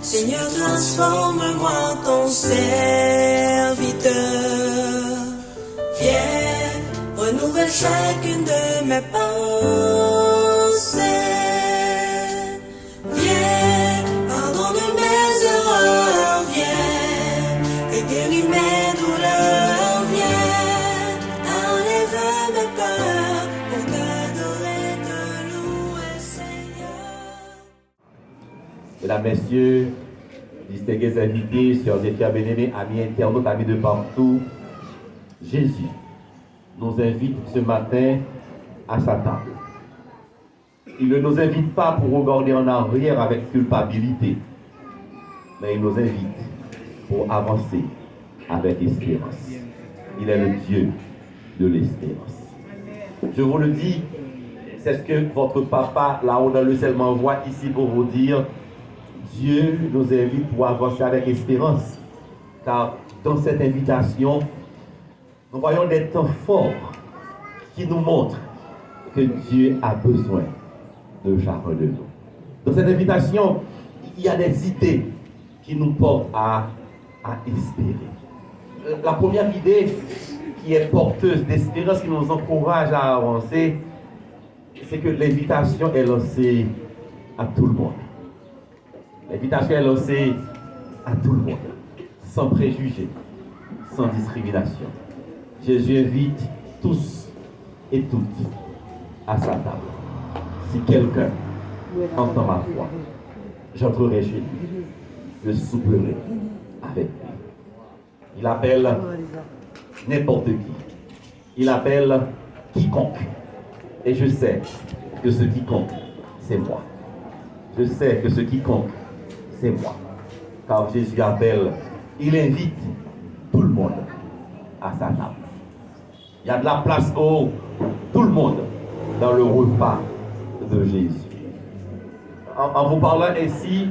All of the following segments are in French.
Seigneur, transforme-moi en ton serviteur. Viens, renouvelle chacune de mes pensées. Viens, pardonne mes erreurs. Viens, et guéris mes douleurs. Viens, enlève mes peurs pour t'adorer, te louer, Seigneur. Mesdames, Messieurs, distingués invités, sœurs et frères bien-aimés, amis internautes, amis de partout, Jésus nous invite ce matin à sa table. Il ne nous invite pas pour regarder en arrière avec culpabilité, mais il nous invite pour avancer avec espérance. Il est le Dieu de l'espérance. Je vous le dis, c'est ce que votre papa, là-haut dans le ciel, m'envoie ici pour vous dire. Dieu nous invite pour avancer avec espérance, car dans cette invitation, nous voyons des temps forts qui nous montrent que Dieu a besoin de chacun de nous. Dans cette invitation, il y a des idées qui nous portent à espérer. La première idée qui est porteuse d'espérance, qui nous encourage à avancer, c'est que l'invitation est lancée à tout le monde. L'invitation est lancée à tout le monde, sans préjugés, sans discrimination. Jésus invite tous et toutes à sa table. Si quelqu'un entend ma voix, j'entrerai chez lui, je souperai avec lui. Il appelle n'importe qui. Il appelle quiconque. Et je sais que ce quiconque, c'est moi. Je sais que ce quiconque, c'est moi. Car Jésus appelle, il invite tout le monde à sa table. Il y a de la place pour tout le monde dans le repas de Jésus. En vous parlant ainsi,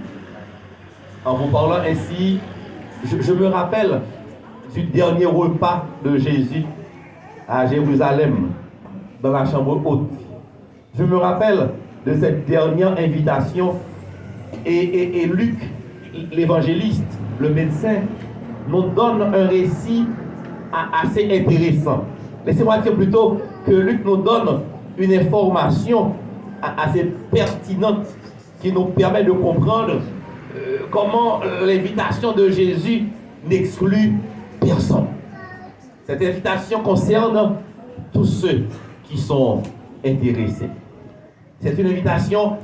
je me rappelle du dernier repas de Jésus à Jérusalem, dans la chambre haute. Je me rappelle de cette dernière invitation et Luc, l'évangéliste, le médecin, nous donne un récit assez intéressant. Laissez-moi dire plutôt que Luc nous donne une information assez pertinente qui nous permet de comprendre comment l'invitation de Jésus n'exclut personne. Cette invitation concerne tous ceux qui sont intéressés. C'est une invitation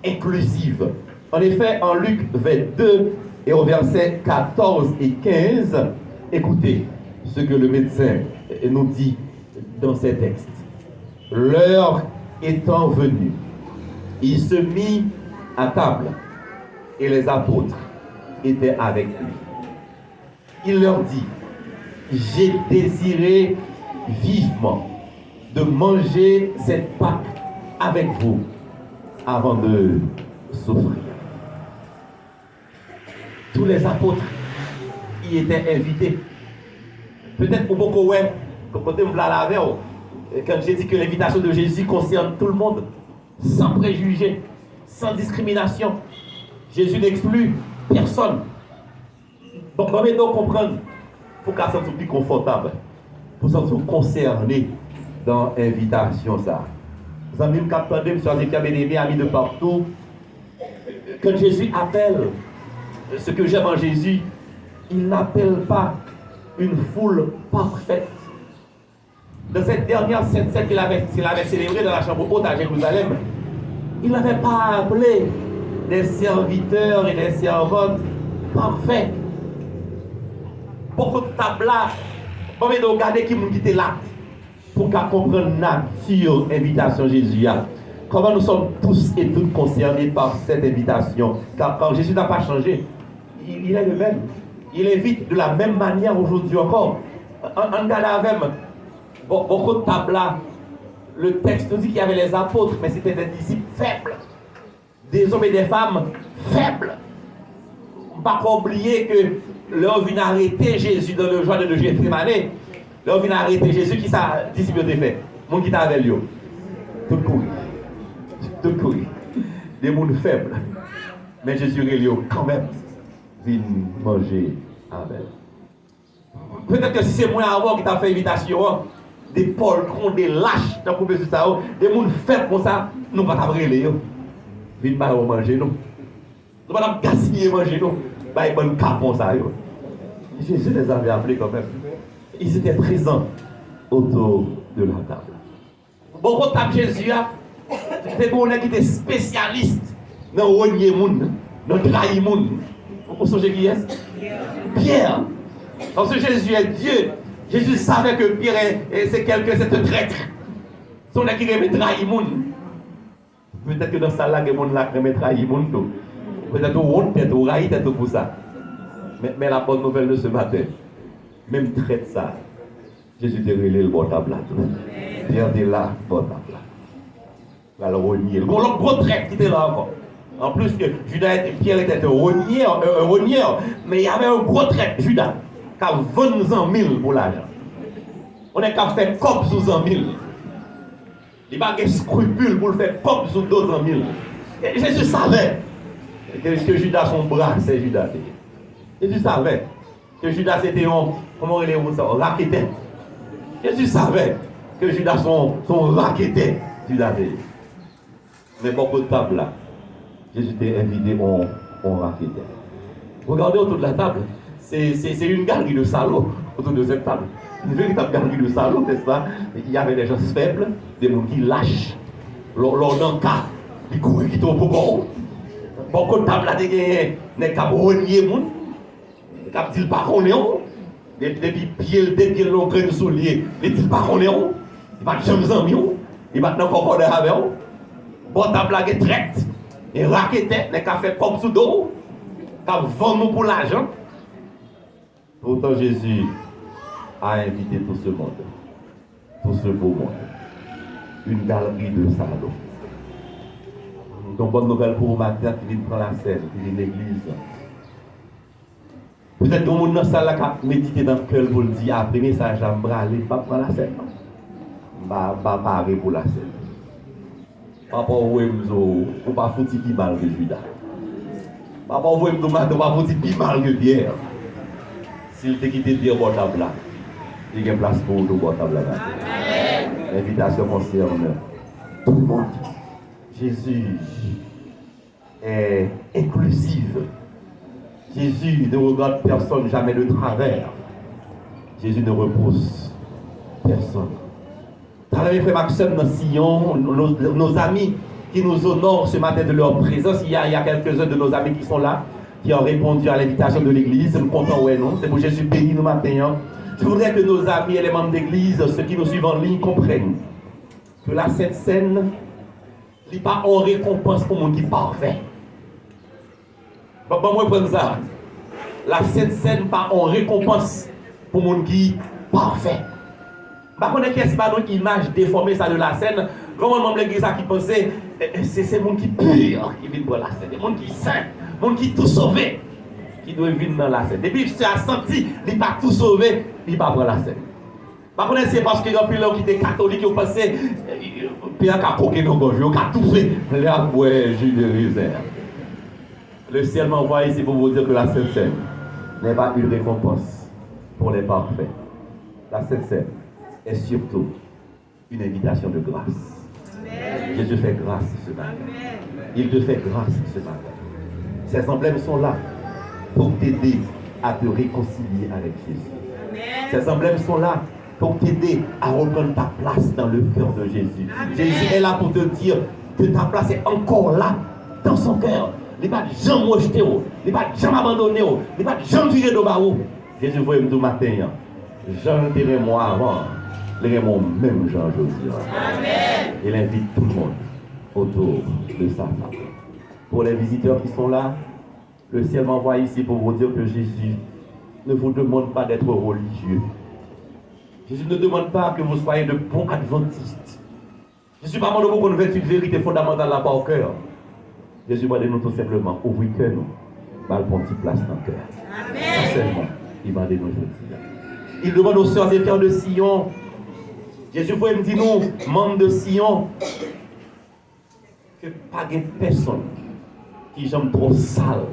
inclusive. En effet, en Luc 22 et au verset 14 et 15, écoutez ce que le médecin nous dit dans ces textes. L'heure étant venue, il se mit à table et les apôtres étaient avec lui. Il leur dit, j'ai désiré vivement de manger cette Pâque avec vous avant de souffrir. Tous les apôtres y étaient invités. Peut-être pour beaucoup, ouais, quand j'ai dit que l'invitation de Jésus concerne tout le monde, sans préjugés, sans discrimination. Jésus n'exclut personne. Donc, on doit comprendre, pour qu'on se sente plus confortable, pour se sentir concerné dans l'invitation. Vous avez entendu, M. Azékia, amis de partout, quand Jésus appelle, ce que j'aime en Jésus, il n'appelle pas une foule parfaite. Dans cette dernière Sainte-Seine qu'il avait célébrée dans la chambre haute à Jérusalem, il n'avait pas appelé des serviteurs et des servantes parfaits. Beaucoup de tables là, on va regarder qui était là pour qu'on comprenne la nature invitation Jésus a. Comment nous sommes tous et toutes concernés par cette invitation. Car quand Jésus n'a pas changé, il est le même. Il invite de la même manière aujourd'hui encore. En Galavem, beaucoup de tables là, le texte nous dit qu'il y avait les apôtres, mais c'était des disciples faibles. Des hommes et des femmes faibles. On ne peut pas oublier que leur vient arrêter Jésus dans le jardin de Gethsémane. Leur vient arrêter Jésus qui sa disciple de fait. Mon qui était avec lui. Tout courir. Tout courir. Des mondes faibles. Mais Jésus est quand même. viens manger avec. Peut-être que si c'est moi avant qui t'a fait invitation, des poltrons, des lâches, dans le ça, des gens faits comme ça, nous ne pouvons pas brûler. Viens pas manger, nous. Nous ne pouvons pas gaspiller manger, nous. Bah, il y a un cas comme ça. Jésus les avait appelés quand même. Ils étaient présents autour de la table. Bon, quand table Jésus, c'était un qui était spécialiste dans le renier monde, dans le trahir monde. Vous savez qui est? Pierre. Parce que Jésus est Dieu. Jésus savait que Pierre c'est quelqu'un, c'est un traître. Son qui aimait trahir monde. Peut-être que dans ça là, il y a des gens qui aiment trahir monde. Peut-être qu'on tête, on raille tête pour ça. Mais la bonne nouvelle de ce matin, même traite ça, Jésus te relève le bon table là. Pierre était là, bon table là. Alors, renier. Le gros traite qui était là encore. En plus que Pierre était un renieur, mais il y avait un gros traite, Judas, qui a 20 000 pour l'argent. On est qu'à faire cop sous 100 000. Il n'y a pas de scrupule pour le faire cop sous 200 000. Et Jésus savait que Judas, son bras, c'est Judas. Jésus savait que Judas était comment on dit ça, raqueté. Jésus savait que Judas son raqueté. Judas. Mais beaucoup de table là, Jésus t'a invité en raqueté. Regardez autour de la table, c'est une galerie de salauds autour de cette table. Une véritable galerie de salauds, n'est-ce pas? Il y avait des gens faibles, des gens qui lâchent, lors d'un cas, qui courent, qui tombent au bord. Beaucoup de tables là, des gens qui renier monde. Quand il pas connaît, depuis pied le pied l'on grain de soulier, il pas connaît, il pas jamais amis, il pas encore connaît avec eux. Bon table là traite et raquette, les café comme sous dos, qui vendent pour l'argent. Pourtant Jésus a invité tout ce monde, tout ce beau monde, une galerie de salauds. Donc bonne nouvelle pour vous matin qui vient prendre la scène, qui vient l'église. Peut-être que les gens dans la salle qui médité dans le cœur pour le dire, après le message, je vais aller, pas prendre la scène. Je vais parler pour la scène. Papa, vous ne pas foutre plus mal que Judas. Papa, vous ne pas foutre plus mal que Pierre. S'il te quitté Pierre au table là, il y a une place pour vous au table là. L'invitation concerne tout le monde. Jésus est inclusif. Jésus ne regarde personne jamais de travers. Jésus ne repousse personne. Mes frères Maxime dans Sion, nos amis qui nous honorent ce matin de leur présence, il y a quelques-uns de nos amis qui sont là, qui ont répondu à l'invitation de l'église. Nous comptons, ouais, non? C'est pour Jésus béni nous matin. Je voudrais que nos amis et les membres d'église, ceux qui nous suivent en ligne, comprennent que la Sainte Seine n'est pas en récompense pour mon qui est parfait. Bon, moi, prendre ça. La Sainte Seine n'est pas en récompense pour mon qui est parfait. Par contre, qu'est-ce pas une image déformée ça de la scène? Comment membre de l'église qui pensait, c'est le monde qui pur qui vient pour la scène, le monde qui saint, le monde qui tout sauvé, qui doit venir dans la scène. Depuis que tu as senti, il n'est pas tout sauvé, il ne va pas pour la scène. Par contre, c'est parce qu'il y a plus qui étaient catholiques qui ont pensé, Pierre qui a coqué nos gorges, qui a tout fait, les aboués, jus de réserve. Le ciel m'envoie ici pour vous dire que la Sainte Seine n'est pas une récompense pour les parfaits. La Sainte Seine est surtout une invitation de grâce. Amen. Jésus fait grâce ce matin. Amen. Il te fait grâce ce matin. Ces emblèmes sont là pour t'aider à te réconcilier avec Jésus. Amen. Ces emblèmes sont là pour t'aider à reprendre ta place dans le cœur de Jésus. Amen. Jésus est là pour te dire que ta place est encore là dans son cœur. Il n'est pas jamais rejeté, il n'est pas jamais abandonné, il n'est pas jamais viré de bas. Jésus voit me tout matin. Jean était moi avant. Les mon même Jean aujourd'hui. Amen. Il invite tout le monde autour de sa table. Pour les visiteurs qui sont là, le ciel m'envoie ici pour vous dire que Jésus ne vous demande pas d'être religieux. Jésus ne demande pas que vous soyez de bons adventistes. Jésus ne demande pas qu'on veuille une vérité fondamentale là-bas au cœur. Jésus va nous tout simplement ouvrir le cœur, nous, une petite place dans le cœur. Amen. Seulement, il va nous dire. Il demande aux sœurs et frères de Sion. Jésus me dit nous, membres de Sion, que pas de personne qui j'aime trop sale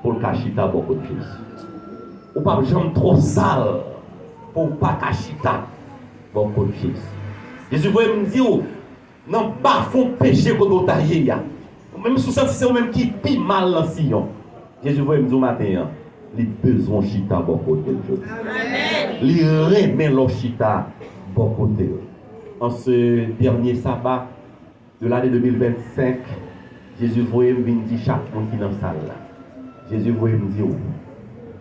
pour le cachita beaucoup de Jésus. Ou pas jamais trop sale pour pas cachita beaucoup de Jésus. Jésus voulait me dire, non, pas fond péché qu'on doit tailler. Même si c'est même qui pis mal dans Sion. Jésus voulait me dire matin, les besoins chita beaucoup de Jésus. Les remet leur chita beaucoup de Jésus. En ce dernier sabbat de l'année 2025, Jésus voulait me dire chaque monde qui est dans la salle là. Jésus voulait me dire,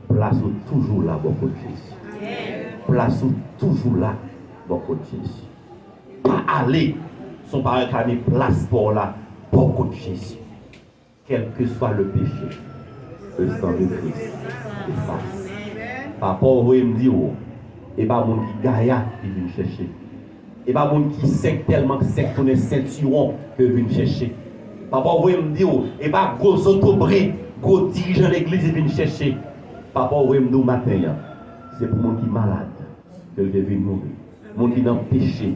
place toujours là, beaucoup de Jésus. Place toujours là, beaucoup de Jésus. Pas aller, son pas réclamer place pour là, beaucoup de Jésus. Quel que soit le péché, le sang de Christ efface. Papa, vous voulez me dire, et pas mon qui gaïa qui vient chercher. Et pas mon qui sec tellement sec qu'on est ceinturon que vient chercher. Papa, vous voulez me dire, et pas gros autobré, gros dirigeant de l'église qui vient chercher. Papa, vous voulez me dire matin, c'est pour mon qui est malade que je vais mourir. Mon qui est dans le péché,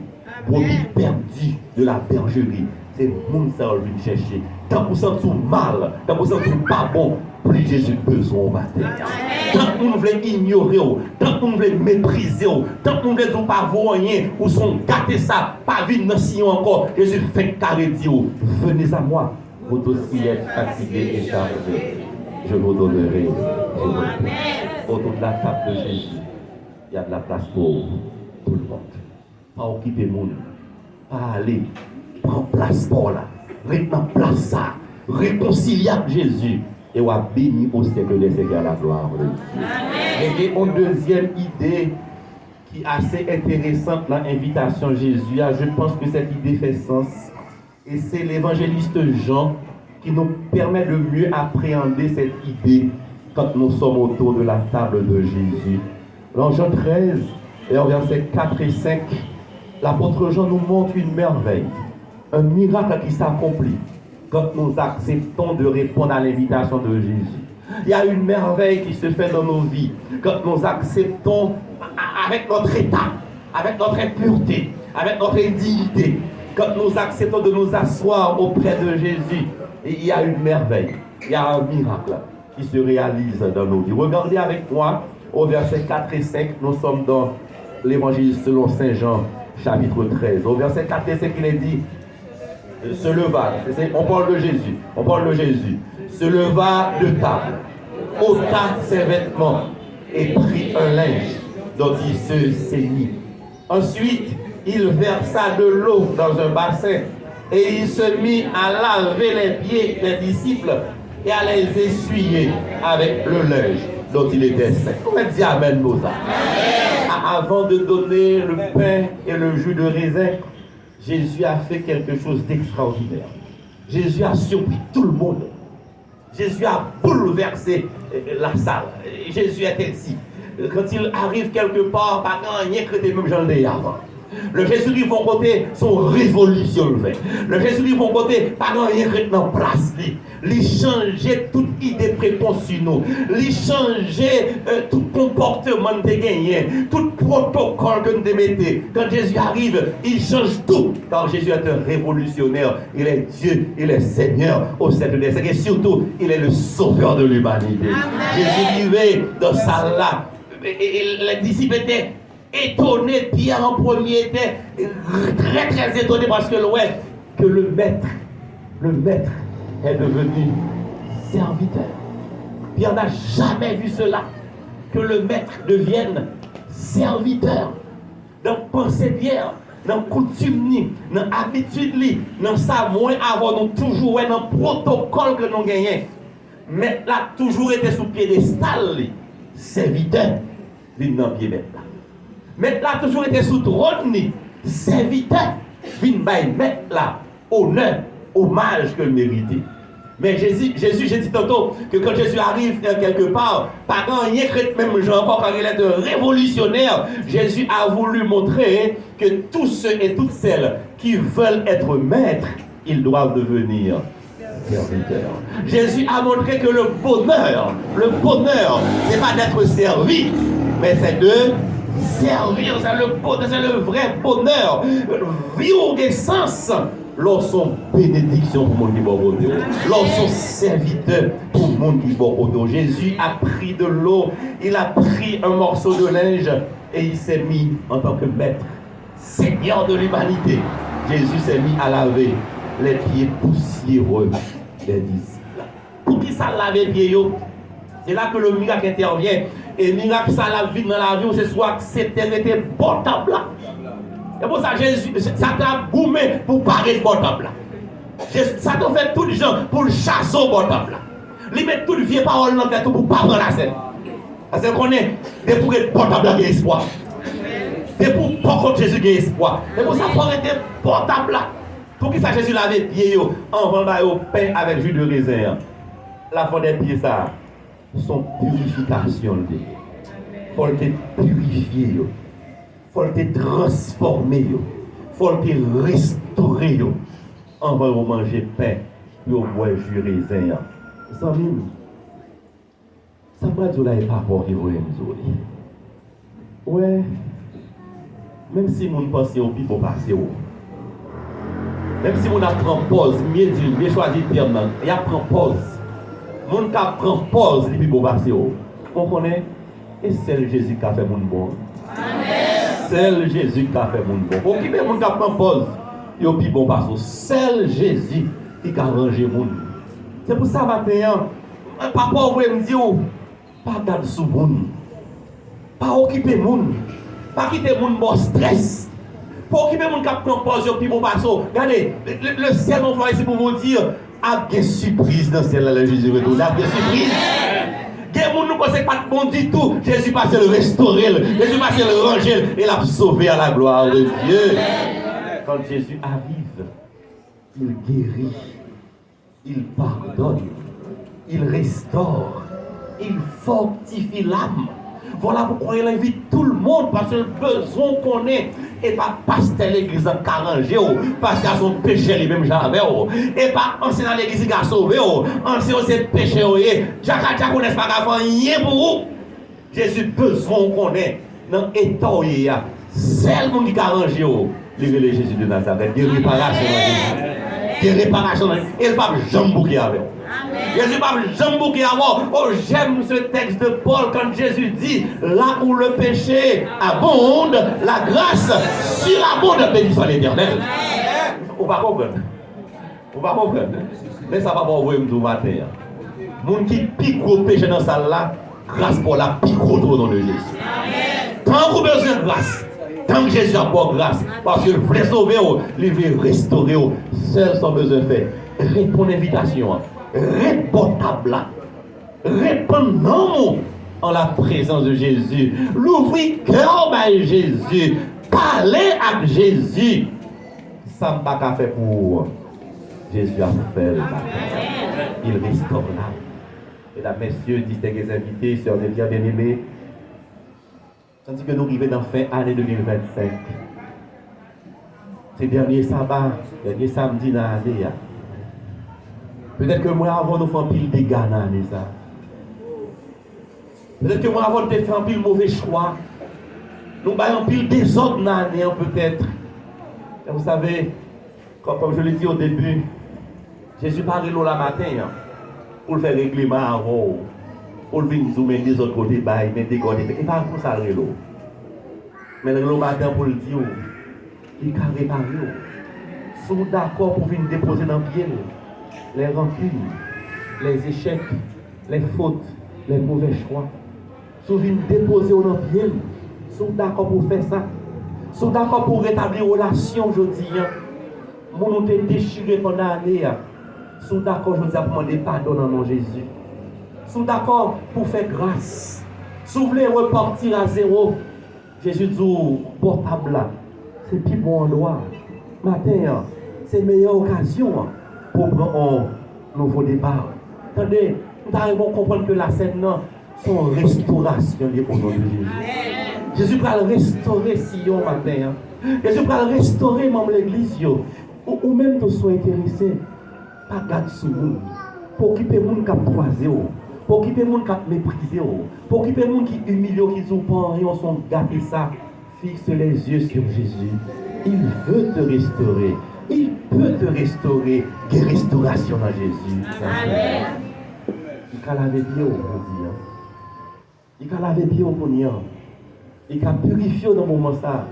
brebis perdu de la bergerie. C'est mon ça qui vient chercher. Tant qu'on sent tout mal, tant qu'on sent tout pas bon, plus Jésus besoin au matin. Tant qu'on veut ignorer, tant qu'on veut mépriser, tant qu'on veut dire pas voir rien, ou sont gâtés ça, pas vivre dans Sion encore, Jésus fait carré dire, venez à moi, vous aussi êtes fatigués et chargés, je vous donnerai. Autour de la table de Jésus, il y a de la place pour tout le monde. Pas occuper le monde, pas aller, prendre place pour là, retenir place ça, réconcilier avec Jésus. Et on a béni au siècle des siècles à la gloire de Dieu. Et une deuxième idée qui est assez intéressante dans l'invitation de Jésus, je pense que cette idée fait sens. Et c'est l'évangéliste Jean qui nous permet de mieux appréhender cette idée quand nous sommes autour de la table de Jésus. Dans Jean 13, et en versets 4 et 5, l'apôtre Jean nous montre une merveille, un miracle qui s'accomplit quand nous acceptons de répondre à l'invitation de Jésus. Il y a une merveille qui se fait dans nos vies quand nous acceptons avec notre état, avec notre impureté, avec notre indignité, quand nous acceptons de nous asseoir auprès de Jésus. Et il y a une merveille, il y a un miracle qui se réalise dans nos vies. Regardez avec moi au verset 4 et 5, nous sommes dans l'évangile selon Saint Jean, chapitre 13. Au verset 4 et 5, il est dit, se leva, on parle de Jésus, se leva de table, ôta ses vêtements et prit un linge dont il se ceignit. Ensuite, il versa de l'eau dans un bassin et il se mit à laver les pieds des disciples et à les essuyer avec le linge dont il était sec. Comment dire amen, Mozart? Avant de donner le pain et le jus de raisin, Jésus a fait quelque chose d'extraordinaire. Jésus a surpris tout le monde. Jésus a bouleversé la salle. Jésus est ainsi. Quand il arrive quelque part, pas rien que même j'en ai avant. Le Jésus qui vont côté son révolution le fait. Le Jésus qui vont côté pas rien que dans place li. Li changer toute idée préconçue nous. Li changer tout comportement de gagné, tout protocole que nous mettez. Quand Jésus arrive, il change tout. Car Jésus est un révolutionnaire. Il est Dieu, il est Seigneur au siècle des siècles. Et surtout, il est le sauveur de l'humanité. Jésus vivait dans ça là. Et les disciples étaient étonné, Pierre en premier était très très étonné parce que que le maître est devenu serviteur. Pierre n'a jamais vu cela, que le maître devienne serviteur. Dans pensée Pierre, dans coutume, dans habitude, dans ça, moins avant, nous toujours dans le protocole que nous gagnons. Mais là, toujours été sous piédestal, serviteur, vient dans pied bête là. Mais là, toujours été sous trône, serviteur, vient mettre là, honneur, hommage que le mérité. Mais Jésus, j'ai dit tantôt que quand Jésus arrive quelque part, pas rien que même Jean, encore quand il est un révolutionnaire, Jésus a voulu montrer que tous ceux et toutes celles qui veulent être maîtres, ils doivent devenir serviteurs. Jésus a montré que le bonheur, c'est pas d'être servi, mais c'est de servir, c'est le vrai bonheur. Vivre des sens Lorsqu'on bénédiction pour le monde qui va côté. Lorsqu'on serviteur pour le monde qui va côté. Jésus a pris de l'eau, il a pris un morceau de linge et il s'est mis en tant que maître, Seigneur de l'humanité. Jésus s'est mis à laver les pieds poussiéreux des disciples. Pour qui ça lave les pieds? C'est là que le miracle intervient. Et le miracle, ça lave vite dans la vie, c'est soit accepter était portable. Et pour ça, Jésus, ça t'a goumé pour parler de portable. Ça t'a fait tous les gens pour le chasser au portable. Il met toutes les vieilles paroles dans la tête pour ne pas prendre la scène. Parce qu'on est des pour être portable qui espoir. Des pour pas contre Jésus qui espoir. Et pour ça, il faut être portable. Pour que ça, Jésus lave les pieds en vendant au pain avec jus de raisin. La fin des pieds, ça, son purification. Il faut être purifié. Il faut être transformé. Il faut être restauré. On va manger pain et on boit jus de raisin. Ça va dire là, il n'y a pas pour qu'il voit ouais, même si mon pense au pire pour passer au. Même si mon apprend pause, mieux dire, mieux choisir le terme, il apprend pause. Mon qui prend pause, il pour passer au. On connaît, et c'est Jésus qui a fait mon bon. C'est Jésus qui a fait mon bon. Pour qui fait mon qui prend pause, il y a bon passer. C'est Jésus qui a arrangé mon. C'est pour ça matin, papa vous me dire, pas garder sous moun, pas occuper moun, pas quitter moun bon stress, pas occuper moun qui prend pause puis bon passo. Regardez, le ciel mon frère ici pour vous dire, a des surprises dans le ciel là Jésus retourne, a des surprises. Des moun nous pensez pas bon du tout, Jésus passe le restaurer, Jésus passe le ranger et l'a sauver à la gloire de Dieu. Quand Jésus arrive, il guérit, il pardonne, il restaure, il fortifie l'âme. Voilà pourquoi il invite tout le monde, parce que le besoin qu'on ait, et pas pasteur l'église en carangé, parce qu'il a son péché lui-même jamais, et pas enseigner dans l'église qui a sauvé, enseigner ses péchés, Jacques connaît pas qu'à faire rien pour vous. Jésus besoin qu'on ait dans l'état, c'est le monde qui a arrangé, le Jésus de Nazareth, des réparations dans Jésus. Des réparations dans Jésus. Et le pape Jean Bouquet avec. Jésus pas Jean Bouquet avant. Oh, j'aime ce texte de Paul quand Jésus dit là où le péché abonde, la grâce surabonde, béni soit l'Éternel. On va comprendre. On va comprendre. Mais ça va pas voir tout matin. Moun qui pique au péché dans ça là, grâce pour la pique au nom de Jésus. Tant qu'on a besoin de grâce. Tant que Jésus a pour grâce, parce qu'il veut sauver, il veut restaurer, seul son besoin fait. Répondre à l'invitation, répondable, répondons en la présence de Jésus. L'ouvrir cœur à Jésus, parler à Jésus. Ça ne va pas faire pour Jésus a fait. Il restaure l'âme. Mesdames, messieurs, distingués invités, sœurs et bien-aimés, tandis que nous arrivons dans la fin année 2025. Ces derniers sabbats, dernier samedi dans l'année. Peut-être que moi avant nous faisons pile dégâts dans l'année. Peut-être que moi avant nous faisons pile mauvais choix. Nous avons pile désordre dans l'année peut-être. Et vous savez, comme je l'ai dit au début, Jésus parlait l'eau la matin pour le faire règlement avant. Pour venir zoomer des autres côtés, mais des côtés, et pas pour ça l'eau. Mais le matin pour le dire, il a réparé. Ils sont d'accord pour venir déposer dans le pied les rancunes, les échecs, les fautes, les mauvais choix. Ils sont venus déposer dans le pied. Ils sont d'accord pour faire ça. Ils sont d'accord pour rétablir relation aujourd'hui. Mon nom est déchiré pendant l'année. Ils sont d'accord aujourd'hui pour demander pardon dans mon Jésus. Sont d'accord pour faire grâce. Si vous voulez repartir à zéro, Jésus dit portable là, c'est plus bon endroit. Matin, c'est la meilleure occasion pour prendre un nouveau départ. Attendez, nous arrivons à comprendre que la scène, son restauration liée au nom de Jésus. Jésus va restaurer Sion matin. Jésus va restaurer même l'église. Ou même tous soient intéressés. Pas garde sous nous. Pour occuper les gens qui ont croisé. Pour occuper les gens qui ont méprisé. Pour occuper les gens qui humilient, qui ont pas rien, sont gâtés ça. Fixe les yeux sur Jésus. Il veut te restaurer. Il peut te restaurer. Il y a restauration dans Jésus. Amen. Il peut laver bien au dire. Il peut laver bien au ponir. Il peut purifier dans le moment ça.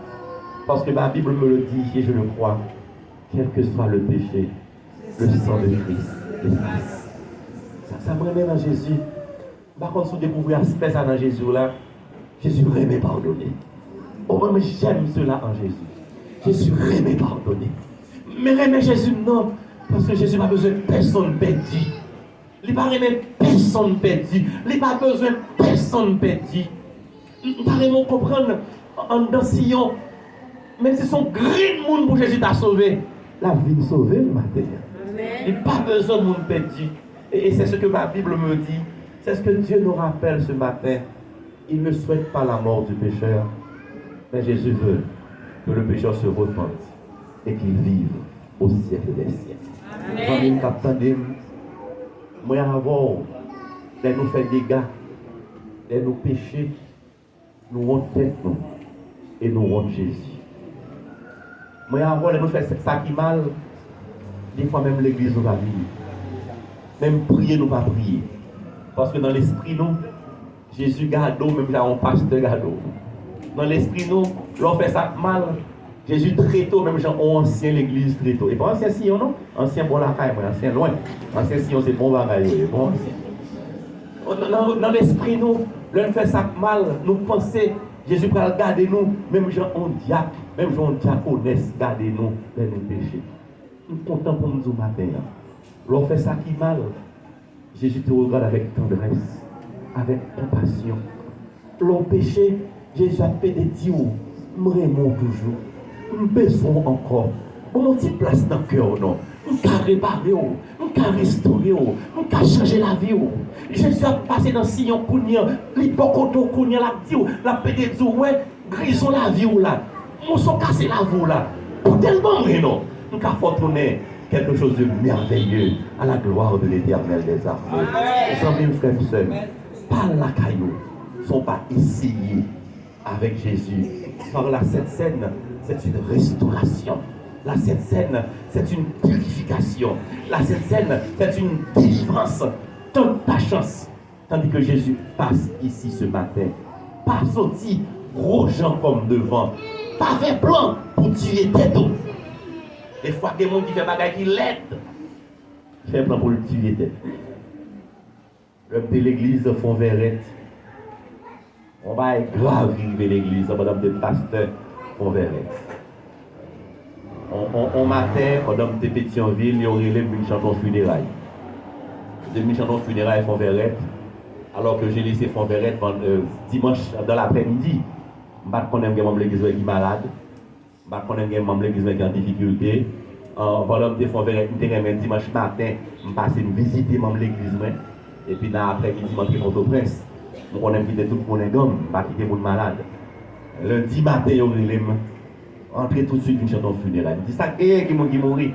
Parce que ma Bible me le dit et je le crois. Quel que soit le péché, le sang de Christ. Ça me remet dans Jésus. Par contre, si vous découvrez aspect ça dans Jésus là, Jésus remet pardonner. Oh, mais j'aime cela en Jésus. Jésus remet pardonner. Mais remet Jésus non, parce que Jésus n'a pas besoin de personne perdue. Il n'a pas remet personne perdue. Il n'a pas besoin de personne perdue. Il n'a pas vraiment comprendre en Sion, même si son grand monde pour Jésus t'a sauvé, la vie sauvée le matin. Il n'a pas besoin de monde perdu. Et c'est ce que ma Bible me dit. C'est ce que Dieu nous rappelle ce matin. Il ne souhaite pas la mort du pécheur, mais Jésus veut que le pécheur se repente et qu'il vive au siècle des siècles. Amen. Moi, avant, nous fait des dégâts, nous péchés, nous honte tête nous et nous honte Jésus. Moi, avant, nous fait ça qui mal, des fois même l'église nous va vivre. Même prier, nous pas prier. Parce que dans l'esprit, nous, Jésus garde, même là, on pasteur garde. Dans l'esprit, nous, l'on fait ça mal. Jésus très tôt, même gens ont ancien l'église très tôt. Et pas ancien Sion, non? Ancien bon la caille, ancien loin. Ancien Sion, c'est bon bagaille, bon ancien. Dans l'esprit, nous, l'on fait ça mal, nous pensons, Jésus peut garder nous, même gens ont diacre, même gens ont diaconesse, garder nous, les nous péchés. Nous sommes contents pour nous matin. L'on fait ça qui mal. Jésus te regarde avec tendresse, avec compassion. L'on péché, Jésus a fait des dieux, nous remonte toujours. Nous baissons encore. Pour mon petit place dans le cœur, non. Nous avons réparé, nous avons restauré, nous avons changé la vie. Jésus a passé dans Sion, l'hypocoto, la dit, la pédé, ouais, grisons la vie là. Nous sommes cassés la vie là. Pour tellement, non. Nous avons tourné quelque chose de merveilleux à la gloire de l'Éternel des armées. Mes amis, frères et sœurs, par la caillou, ne sont pas essayés avec Jésus. Par la Sainte Seine, c'est une restauration. La Sainte Seine, c'est une purification. La Sainte Seine, c'est une délivrance. Tente ta chance. Tandis que Jésus passe ici ce matin. Pas sorti gros gens comme devant. Pas fait plan pour tuer tête. Des fois, des gens qui font des choses qui l'aident. Fait plan pour le tuer tête. L'homme de l'église font verrette. On va être grave arriver l'église. Madame de pasteur font verrette. On matin, pendant que tu es en ville, il y aurait les chanson funérailles. Les chantons funérailles font verrette. Alors que j'ai laissé font verrette dimanche dans l'après-midi. Je ne connais pas l'église qui est malade. Je ne connais pas l'église qui est en difficulté. Pendant que tu font verrette, dimanche matin, je passe visiter l'église. Et puis dans l'après-midi, je suis au Prince. Je connais quitter tout le monde gomme, je ne quitter les malade. Lundi matin, il y aurait entrer tout de suite une chanson funéraire. Je dis ça, qui est mourir?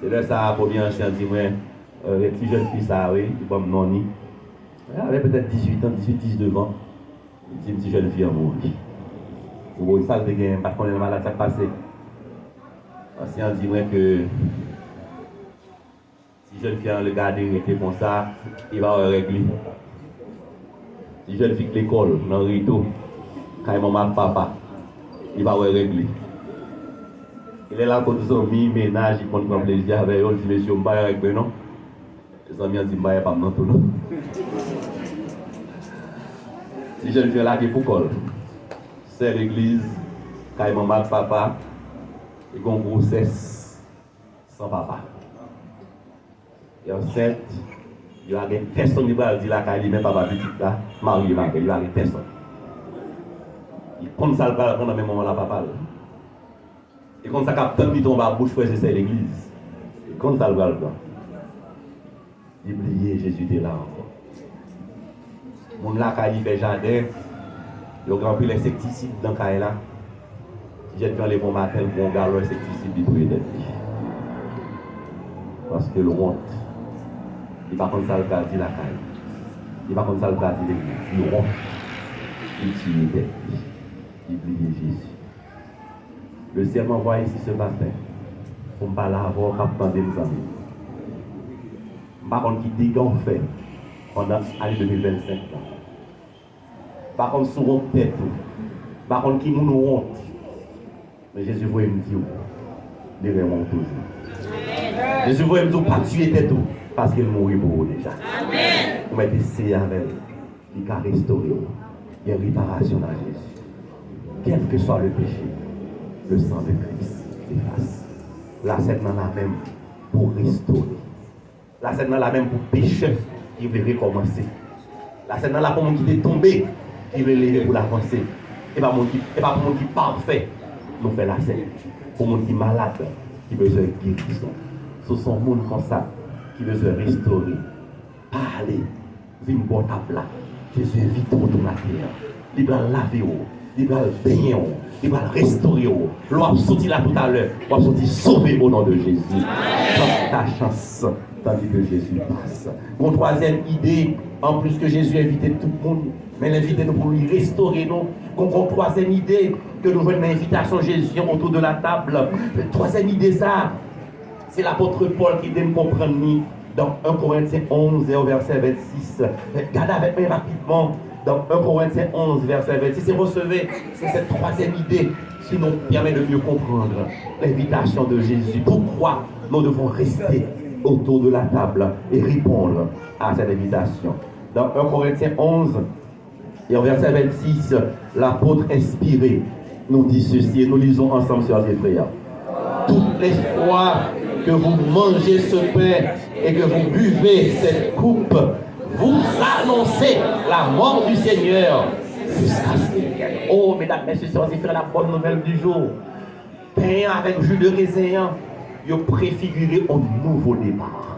C'est là ça, pour bien ancien, dit, les petits jeunes filles, ça, oui, qui vont me nonni. Elle avait peut-être 18 ans, 18-19 ans. Une petite jeune fille a mouru. Vous voyez ça, parce qu'on est malade, ça passe. Ancien dit que si jeune fille a le gardé, il était comme ça, il va régler. Si jeune fille de l'école, dans le rito, quand il m'a papa, il va régler. Il est là pour des amis, ménage, il prend plaisir avec eux, il dit monsieur, je ne vais pas régler, non? Les amis ont dit, je ne vais pas non tout, non? Si je ne fais là, pour quoi? C'est l'église, quand il m'a papa, il y a une grossesse sans papa. Et enceinte, il y a personne qui va dire là, quand il met papa petit là, marié, il y a personne. Il compte ça le prendre dans le même moment là, papa. Et comme ça, quand il tombe à la bouche, c'est l'église. Et comme ça le prendre. Oubliez, Jésus était là encore. Mon là, quand il fait jardin, il y a rempli l'insecticide dans le là. Si j'ai fait les bons matins, bon gars, l'insecticide, il brûle d'être. Parce que le honte, il va comme ça le garder la caille. Il va comme ça le garder l'église. Il honte. Il tue d'être. Oubliez Jésus. Le ciel m'envoie ici ce matin pour ne pas l'avoir, pas prendre des amis. Par contre, qui dit qu'on fait pendant l'année 2025. Par contre, sur notre tête, par contre, qui nous honte. Mais Jésus voulait me dire, il est toujours. Jésus voulait me dire, pas tuer tête parce qu'il mourit pour vous déjà. Amen. Vous mettez essayé avec lui, il a restauré. Il y a une réparation à Jésus. Quel que soit le péché, le sang de Christ efface. La scène dans la même pour restaurer. La scène dans la même pour péché qui veut recommencer. La scène dans la pour mon qui est tombé, qui veut lever pour l'avancer. Et pas pour mon qui est parfait, nous fait la scène. Pour mon qui est malade, qui besoin de guérison. Ce sont monde comme ça qui besoin de restaurer. Parlez, viens bon table là. Jésus invite autour de la terre. Il va laver, il va baigner, il va restaurer. L'on a sorti là tout à l'heure, on a sorti sauver au nom de Jésus. Dans ta chance, tandis que Jésus passe. Mon troisième idée, en plus que Jésus a invité tout le monde, mais l'invité nous pour lui restaurer nous. Mon troisième idée, que nous voyons l'invitation de Jésus autour de la table. La troisième idée, ça, c'est l'apôtre Paul qui donne comprendre dans 1 Corinthiens 11 et au verset 26. Regardez avec moi rapidement dans 1 Corinthiens 11 verset 26 et recevez cette troisième idée qui nous permet de mieux comprendre l'invitation de Jésus. Pourquoi nous devons rester autour de la table et répondre à cette invitation. Dans 1 Corinthiens 11 et au verset 26, l'apôtre inspiré nous dit ceci et nous lisons ensemble, sœurs et frères. Toutes les fois que vous mangez ce pain et que vous buvez cette coupe, vous annoncez la mort du Seigneur jusqu'à ce qu'il vienne. Oh, mesdames, messieurs, sœurs et frères, la bonne nouvelle du jour. Pain avec jus de raisin, vous préfigurez un nouveau départ.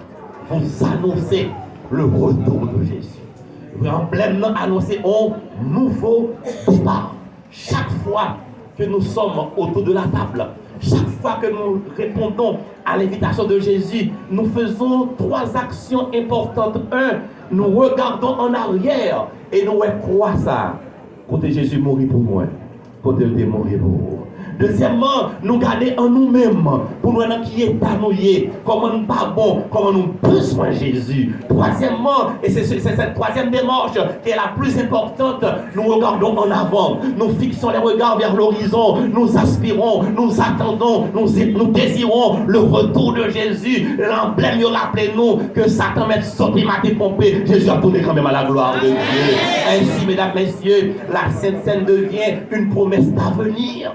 Vous annoncez le retour de Jésus. Vous en plein annoncez un nouveau départ. Chaque fois que nous sommes autour de la table, chaque fois que nous répondons à l'invitation de Jésus, nous faisons trois actions importantes. Un, nous regardons en arrière et nous croyons ça. Côté Jésus mourit pour moi, côté il est mort pour vous. Deuxièmement, nous garder en nous-mêmes pour nous qui est pas nous, comment nous pas bon, comment nous besoin de Jésus. Troisièmement, et c'est cette troisième démarche qui est la plus importante, nous regardons en avant, nous fixons les regards vers l'horizon, nous aspirons, nous attendons, nous désirons le retour de Jésus. L'emblème, il rappelez-nous que Satan met sauté, maté, pompé, Jésus a tourné quand même à la gloire de Dieu. Ainsi, mesdames, messieurs, la Sainte Seine devient une promesse d'avenir.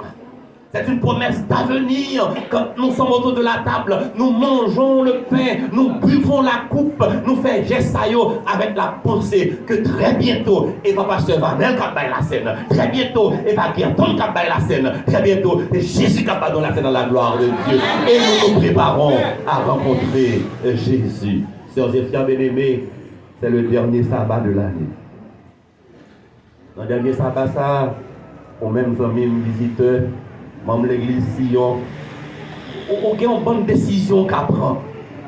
C'est une promesse d'avenir. Quand nous sommes autour de la table, nous mangeons le pain, nous buvons la coupe, nous faisons geste avec la pensée que très bientôt, et va pasteur Vanel qui la scène, très bientôt, et va Gerton qui la scène, très bientôt, et Jésus qui va dans la scène dans la gloire de Dieu. Et nous nous préparons à rencontrer Jésus. Sœurs et frères bien-aimés, c'est le dernier sabbat de l'année. Dans le dernier sabbat, ça, aux mêmes amis visiteurs, membre de l'église Sion, on a une bonne décision qu'à prendre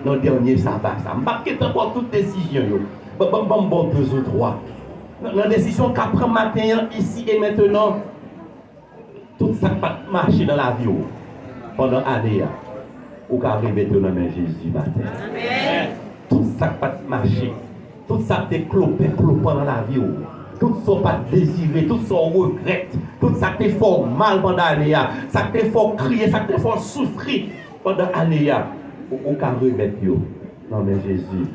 dans le dernier sabbat. Ça ne va pas avoir toute décision. Bon, deux ou trois. Dans la décision qu'à prendre matin, ici et maintenant, tout ça va marcher dans la vie pendant l'année. Ou qu'à arriver dans le nom de Jésus matin. Tout ça va marcher. Tout ça va clopé pendant la vie. Tout ça pas désiré, tout ça regrette, tout ça te fait mal pendant l'année, ça te fait crier, ça te fait souffrir pendant l'année. Ou qu'à remettre non mais Jésus.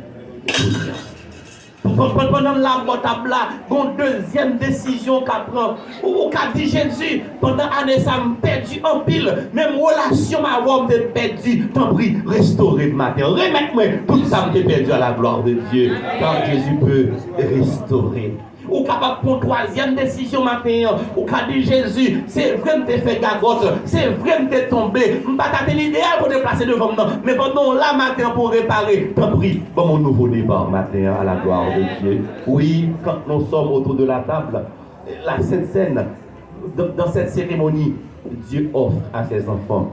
Pendant la table là, une deuxième décision qu'à prendre. Ou qu'à dit Jésus, pendant l'année ça me perdu en pile, même relation ma voix me perdu. Tant pis, restaurer le matin, remettre-moi tout ça me perdu à la gloire de Dieu, car Jésus peut restaurer. Ou capable pour troisième décision matin, ou qu'a dit Jésus, c'est vrai que tu fait gagote, c'est vrai que tu es tombé, je ne pas l'idéal pour te placer devant moi, mais pendant la matin pour réparer, tant pis, bon mon nouveau départ matin à la gloire de Dieu. Oui, quand nous sommes autour de la table, la Sainte Seine, dans cette cérémonie, Dieu offre à ses enfants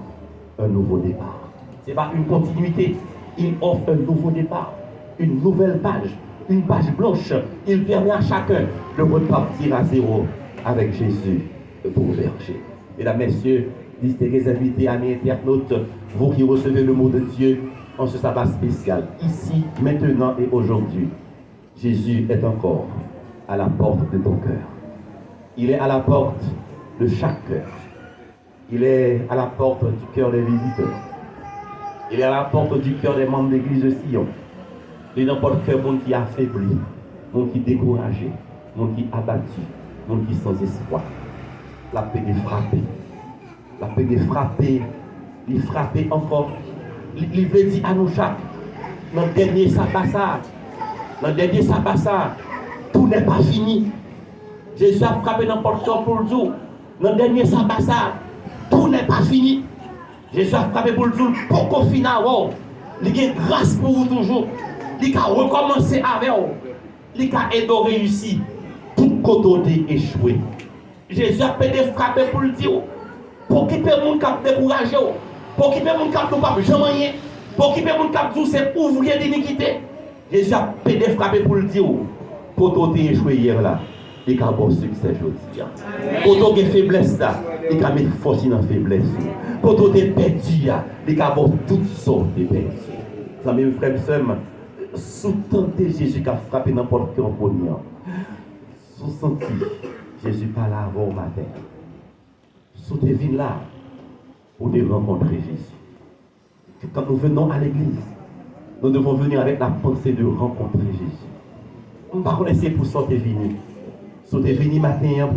un nouveau départ. Ce n'est pas une continuité, il offre un nouveau départ, une nouvelle page. Une page blanche, il permet à chacun de repartir à zéro avec Jésus pour berger. Mesdames, messieurs, distingués invités, amis internautes, vous qui recevez le mot de Dieu en ce sabbat spécial, ici, maintenant et aujourd'hui, Jésus est encore à la porte de ton cœur. Il est à la porte de chaque cœur. Il est à la porte du cœur des visiteurs. Il est à la porte du cœur des membres de l'église de Sion. Il est n'importe quel monde qui est affaibli, monde qui est découragé, monde qui est abattu, monde qui est sans espoir. La paix est frappée. La paix est frappée. Il est frappé encore. Il veut dire à nous chaque, dans le dernier sabbat, tout n'est pas fini. Jésus a frappé n'importe quoi pour le jour. Dans le dernier sabbat, tout n'est pas fini. Jésus a frappé pour le jour. Pour qu'au final, il y a grâce pour vous toujours. Il a recommencé avec vous. Il a aidé à réussir. Tout côté échoué. Jésus a frappé pour le dire. Pour qu'il puisse les gens décourager. Pour qu'il puisse les gens ne pas jamais. Pour qu'il puisse les gens dire c'est ouvrier d'iniquité. Jésus a frappé pour le dire. Pour côté échoué hier là. Il a un bon succès aujourd'hui. Pour tu as faiblesse là, il a mis force dans la faiblesse. Pour tu es perdu, il a avoir toutes sortes de perdu. Ça mes frères et sœurs, sous tenter Jésus qui a frappé n'importe quel poignard. Sous senti Jésus pas là avant au matin. Sous tes vies là pour te rencontrer Jésus. Quand nous venons à l'église, nous devons venir avec la pensée de rencontrer Jésus. On ne va pas laisser pour sortir venir. Si tu es venu matin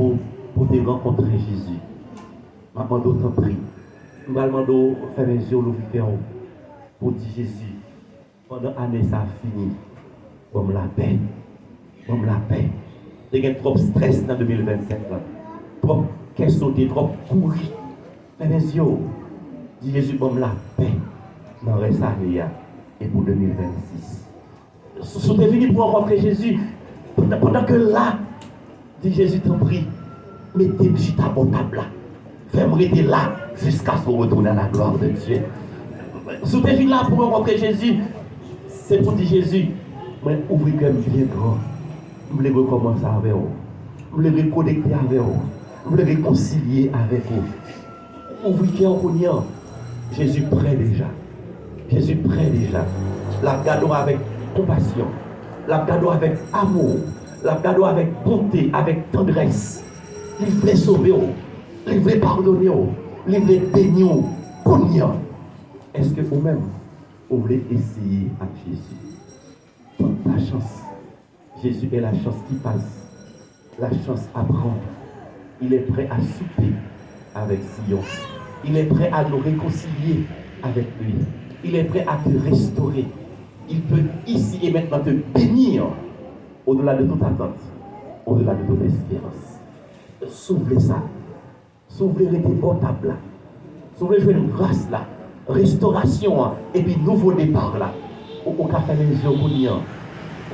pour te rencontrer Jésus, je t'en prie. Je vais faire les yeux pour dire Jésus, pendant l'année ça a fini, comme la paix. Comme la paix. Il y a trop de stress dans 2027. Trop question, trop courir. Fais les yeux. Dis Jésus, comme la paix. Dans le reste et pour 2026. Si tu es venu pour rencontrer Jésus, pendant que là, dis Jésus t'en prie, mettez-moi sur ta bonne table là. Fais-moi rester là jusqu'à ce qu'on retourne à la gloire de Dieu. Si tu es venu là pour rencontrer Jésus, c'est pour dire Jésus, mais ouvrez comme bien grand. Je voulais recommencer avec vous. Je voulais reconnecter avec vous. Je voulais réconcilier avec vous. Ouvrez en cognant. Jésus prêt déjà. Jésus prêt déjà. La cadeau avec compassion. La cadeau avec amour. La cadeau avec bonté, avec tendresse. Il veut sauver, il veut pardonner, il veut bénir, cognant. Est-ce que vous-même, vous voulez essayer avec Jésus? Tente la chance. Jésus est la chance qui passe, la chance à prendre. Il est prêt à souper avec Sion. Il est prêt à nous réconcilier avec lui. Il est prêt à te restaurer. Il peut ici et maintenant te bénir. Au-delà de toute attente, au-delà de toute espérance. S'ouvrez ça. S'ouvrez les portables là. S'ouvrez jouer une grâce là. Restauration et puis nouveau départ là. Au café les yeux pour dire.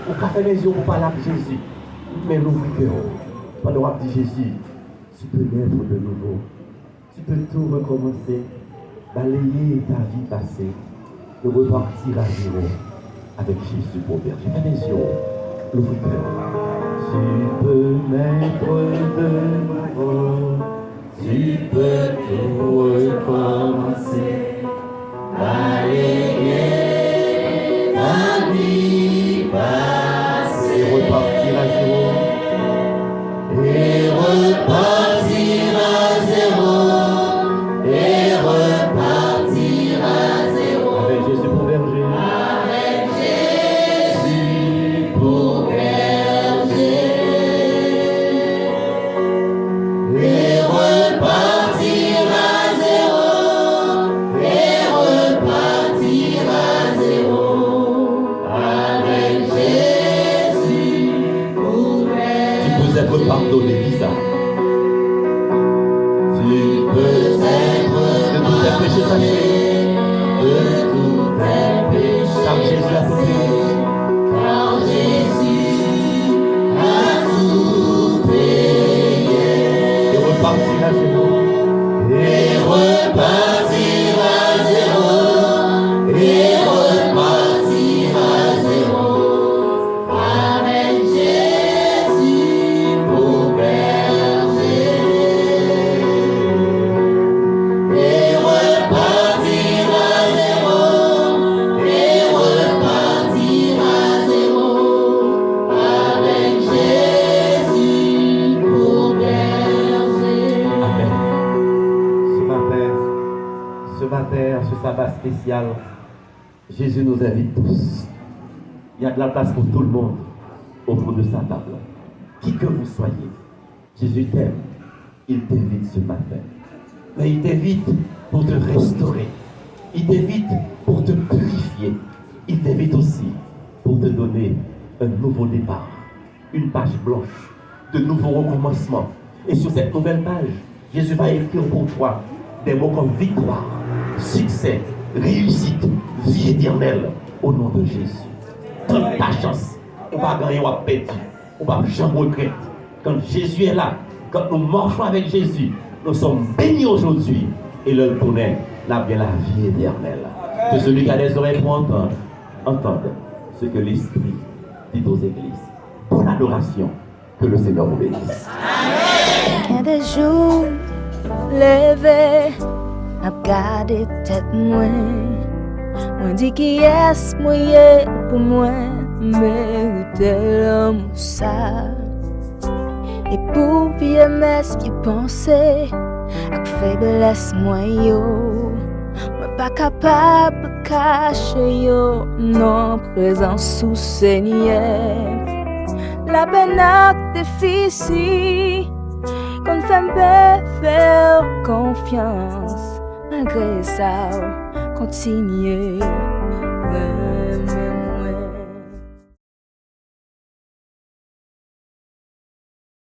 Au café les yeux pour parler avec Jésus. Mais l'ouvrez pendant qu'on dit Jésus, tu peux naître de nouveau. Tu peux tout recommencer. Balayer ta vie passée. De repartir à zéro avec Jésus pour berger. Fais les yeux. Tu peux naître de nouveau, tu peux tout recommencer, balayer ta vie passée, et repartir à zéro, et repartir à zéro, et repartir à zéro, avec Jésus pour berger. Pardonner, dis ça. Tu peux être de tous tes péchés passés, de tous tes péchés, car Jésus a tout payé. Car Jésus a tout payé. Et repartir à zéro. Et repartir à zéro. Et repartir à zéro. Avec Jésus. spécial. Jésus nous invite tous. Il y a de la place pour tout le monde autour de sa table. Qui que vous soyez, Jésus t'aime. Il t'invite ce matin. Mais il t'invite pour te restaurer. Il t'invite pour te purifier. Il t'invite aussi pour te donner un nouveau départ, une page blanche, de nouveaux recommencements. Et sur cette nouvelle page, Jésus va écrire pour toi des mots comme victoire, succès, réussite, vie éternelle, au nom de Jésus. Prends ta chance. On va gagner, on va perdre. On va jamais regretter. Quand Jésus est là, quand nous marchons avec Jésus, nous sommes bénis aujourd'hui. Et le connaît, là vient la vie éternelle. Que celui qui a des oreilles pour entendre ce que l'Esprit dit aux églises. Bonne adoration. Que le Seigneur vous bénisse. Il y a des jours levés, à garder tête moi. Moi dis qui est moyen pour moi, mériter l'homme ça. Et pour bien mettre qui penser, à faiblesse moi yo. Moi pas capable de cacher yo, non présence sous Seigneur. La peine est difficile, qu'on fait faire confiance. Malgré ça, continuez.